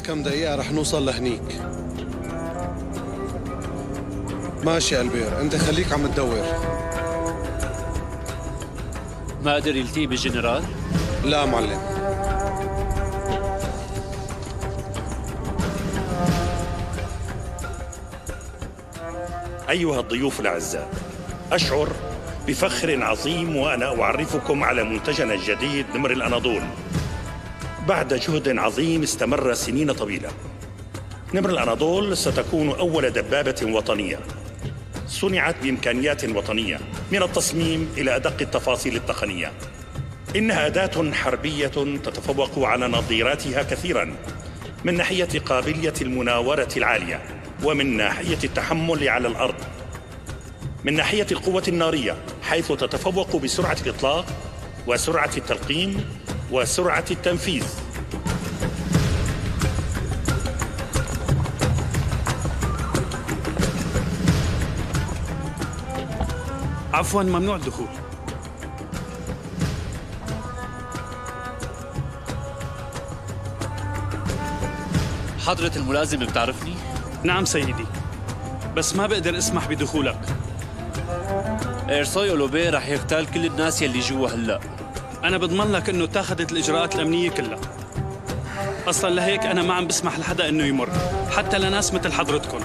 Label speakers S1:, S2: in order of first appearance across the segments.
S1: كم دقيقة رح نوصل لهنيك. ماشي البير، انت خليك عم تدور.
S2: ما قدر يلتقي بالجنرال؟
S1: لا معلم.
S3: أيها الضيوف الأعزاء، أشعر بفخر عظيم وأنا أعرفكم على منتجنا الجديد نمر الأناضول. بعد جهد عظيم استمر سنين طويلة، نمر الأناضول ستكون أول دبابة وطنية صنعت بإمكانيات وطنية من التصميم إلى أدق التفاصيل التقنية. إنها أداة حربية تتفوق على نظيراتها كثيراً من ناحية قابلية المناورة العالية، ومن ناحية التحمل على الأرض، من ناحية القوة النارية حيث تتفوق بسرعة الإطلاق وسرعة التلقيم وسرعة التنفيذ.
S4: عفواً، ممنوع الدخول.
S2: حضرة الملازم بتعرفني؟
S4: نعم سيدي، بس ما بقدر اسمح بدخولك.
S2: إرسوي أولوبي رح يغتال كل الناس يلي جوا هلأ.
S4: أنا بضمن لك إنه اتخذت الإجراءات الأمنية كلها. أصلاً لهيك أنا ما عم بسمح لحدا إنه يمر، حتى لناس مثل حضرتكم.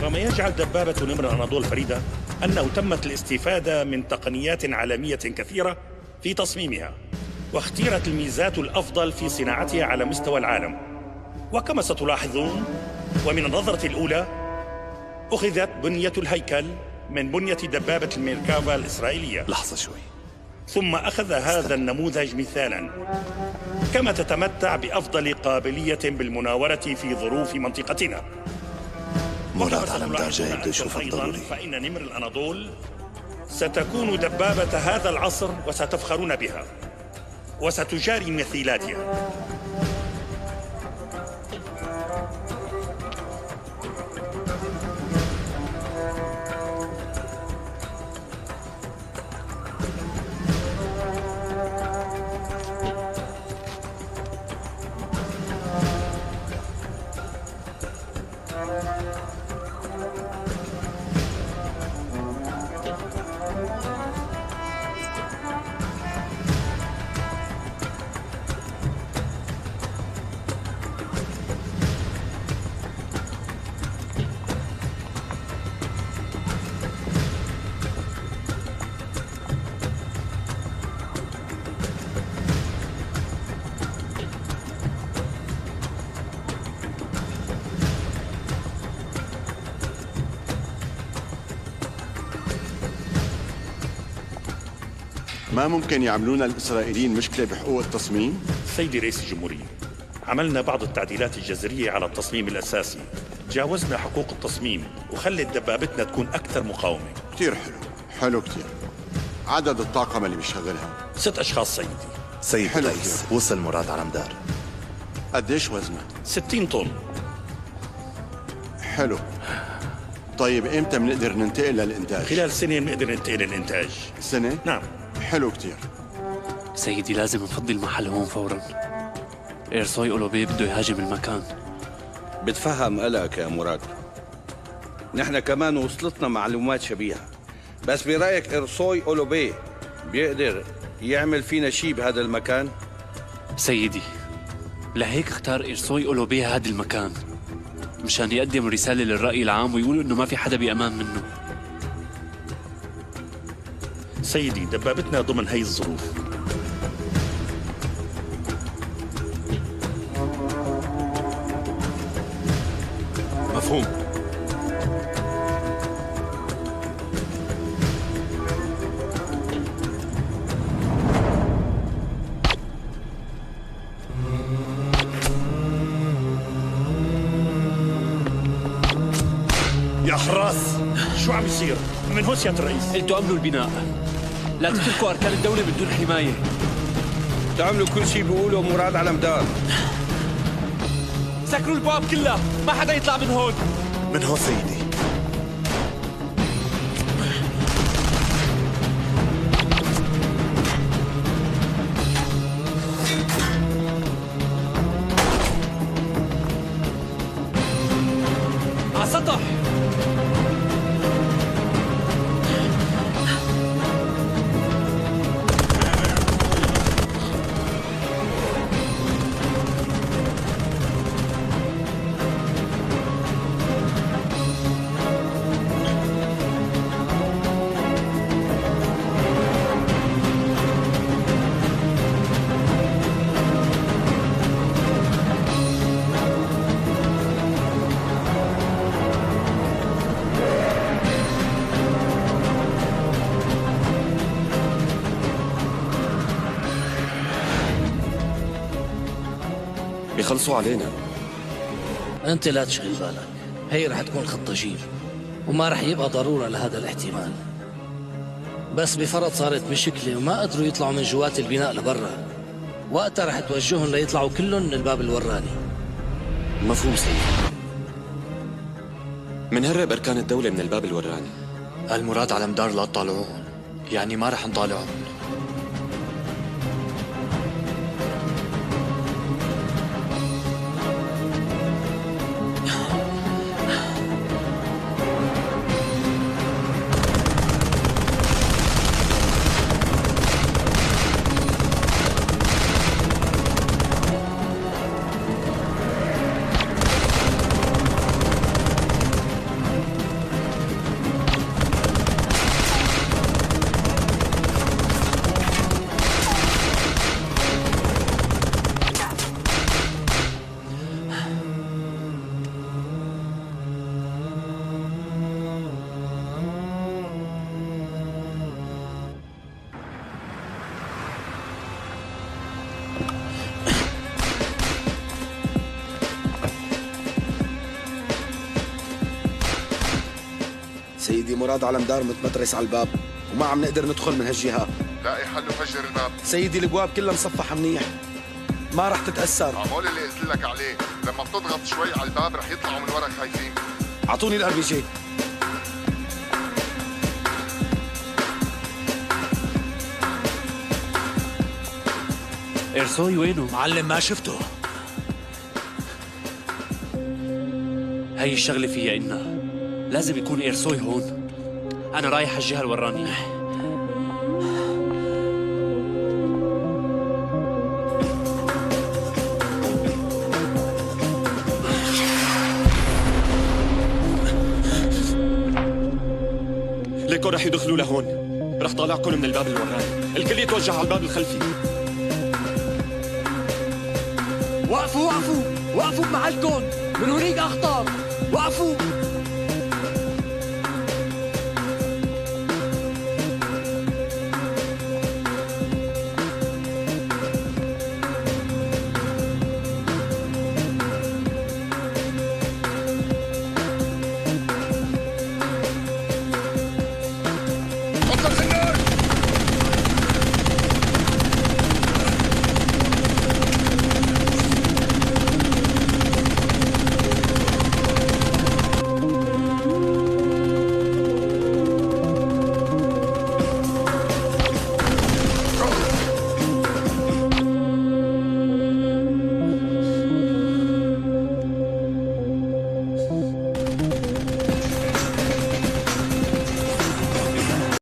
S3: وما يجعل دبابة نمر الأناضول فريدة أنه تمت الاستفادة من تقنيات عالمية كثيرة في تصميمها، واختيرت الميزات الأفضل في صناعتها على مستوى العالم. وكما ستلاحظون ومن النظرة الأولى، أخذت بنية الهيكل من بنية دبابة الميركافا الإسرائيلية.
S5: لحظة شوي.
S3: ثم أخذ هذا النموذج مثالاً، كما تتمتع بأفضل قابلية بالمناورة في ظروف منطقتنا.
S5: مراد علمدار جاي بده يشوفك ضروري.
S3: فإن نمر الأناضول ستكون دبابة هذا العصر وستفخرون بها وستجاري مثيلاتها.
S6: ما ممكن يعملون الإسرائيليين مشكلة بحقوق التصميم؟
S3: سيدي رئيس الجمهورية، عملنا بعض التعديلات الجذرية على التصميم الأساسي، جاوزنا حقوق التصميم وخلت دبابتنا تكون أكثر مقاومة.
S6: كتير حلو، حلو كتير. عدد الطاقم اللي بيشغلها؟
S3: 6 أشخاص سيدي.
S5: سيد
S6: حلو
S5: الرئيس،
S6: كتير.
S5: وصل مراد علمدار.
S6: قديش وزنه؟
S3: 60 طن.
S6: حلو. طيب إمتى بنقدر ننتقل للإنتاج؟
S3: خلال سنة بنقدر ننتقل للإنتاج.
S6: سنة؟
S3: نعم.
S6: حلو كتير.
S2: سيدي لازم نفضي المحل هون فوراً. إرسوي أولوبي بده يهاجم المكان.
S7: بتفهم قلقك يا مراد، نحن كمان وصلتنا معلومات شبيهة، بس برأيك إرسوي أولوبي بيقدر يعمل فينا شي بهذا المكان؟
S2: سيدي، لهيك اختار إرسوي أولوبي هذا المكان مشان يقدم رسالة للرأي العام ويقول إنه ما في حدا بأمان منه.
S3: سيدي دبابتنا ضمن هي الظروف.
S5: مفهوم.
S3: يا حراس، شو عم يصير؟ من هون سيادة الرئيس.
S2: قلتوا أمنوا البناء، لا تتركوا أركان الدولة بدون حماية.
S7: تعملوا كل شي بيقوله مراد علمدار.
S2: سكروا البواب كلها، ما حدا يطلع من هون.
S5: من هون سيدي.
S2: على السطح.
S8: بيخلصوا علينا.
S9: انت لا تشغل بالك، هي رح تكون خطة جيل وما رح يبقى ضرورة لهذا الاحتمال. بس بفرض صارت مشكلة وما قدروا يطلعوا من جوات البناء لبرا، وقتها رح توجههم ليطلعوا كلهم من الباب الوراني.
S8: مفهوم سيدي. منهرب أركان الدولة من الباب الوراني.
S10: المراد على مدار لا تطالعوهم، يعني ما رح نطالعهم.
S11: سيدي مراد على مدار متمترس على الباب وما عم نقدر ندخل من هالجهة.
S6: لاقي حل وفجر الباب.
S11: سيدي الابواب كلها مصفحة منيح، ما رح تتأثر.
S6: عمول اللي قلت لك عليه، لما بتضغط شوي على الباب رح يطلعوا من ورا خايفين.
S11: اعطوني الار بي جي.
S2: إرسوي وينه؟
S10: معلم ما شفته.
S2: هاي الشغلة فيها إنها لازم يكون إرسوي هون. أنا رايح على الجهة الورانية.
S8: ليكو رح يدخلوا لهون. رح طالعكم من الباب الوراني. الكل يتوجه على الباب الخلفي.
S10: وقفوا وقفوا وقفوا بمحلكم، من هونيك أخطر. وقفوا.